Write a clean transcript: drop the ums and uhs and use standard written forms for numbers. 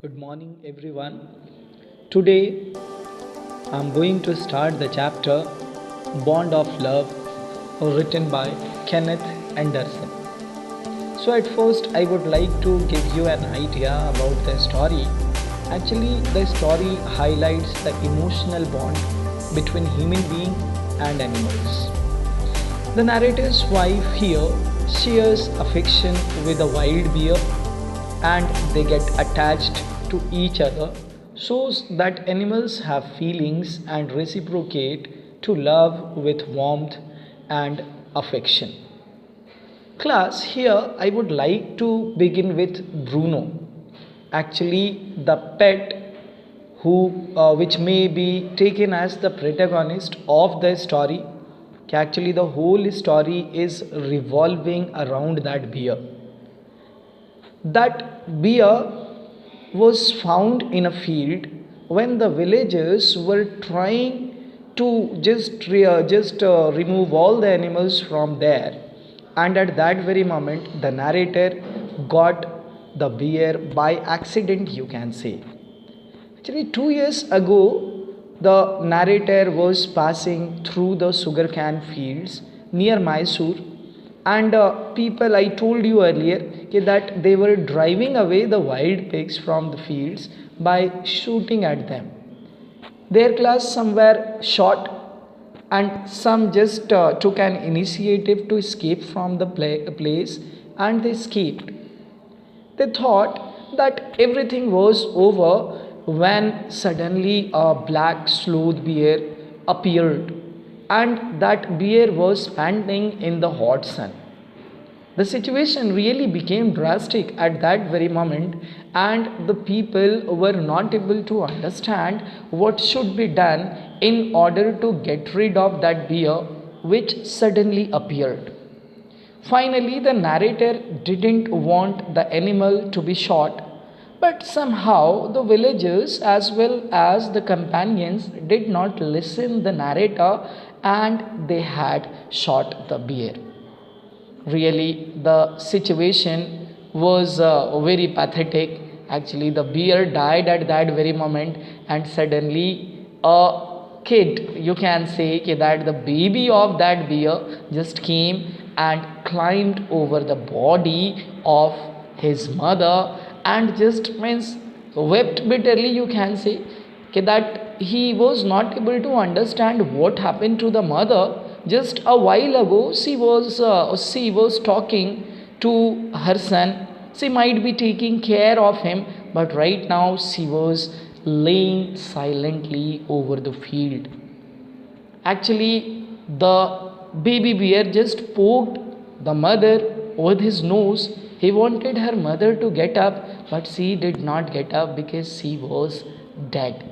Good morning, everyone. Today I'm going to start the chapter Bond of Love, written by Kenneth Anderson. So, at first, I would like to give you an idea about the story. Actually, the story highlights the emotional bond between human being and animals. The narrator's wife here shares affection with a wild bear and they get attached to each other shows that animals have feelings and reciprocate to love with warmth and affection. Class, here I would like to begin with Bruno. Actually, the pet which may be taken as the protagonist of the story. Actually, the whole story is revolving around that bear. That bear was found in a field when the villagers were trying to just remove all the animals from there, and at that very moment the narrator got the bear by accident, you can say. Actually, 2 years ago, the narrator was passing through the sugarcane fields near Mysore, and people, I told you earlier that they were driving away the wild pigs from the fields by shooting at them. Their class some were shot, and some just took an initiative to escape from the place, and they escaped. They thought that everything was over when suddenly a black sloth bear appeared, and that bear was panting in the hot sun. The situation really became drastic at that very moment, and the people were not able to understand what should be done in order to get rid of that bear which suddenly appeared. Finally, the narrator didn't want the animal to be shot, but somehow the villagers as well as the companions did not listen the narrator, and they had shot the bear. Really, the situation was very pathetic. Actually, the bear died at that very moment, and suddenly a kid, you can say that the baby of that bear just came and climbed over the body of his mother, and just means wept bitterly, you can say that he was not able to understand what happened to the mother. Just a while ago she was talking to her son. She might be taking care of him, but right now she was laying silently over the field. Actually, the baby bear just poked the mother with his nose. He wanted her mother to get up, but she did not get up because she was dead.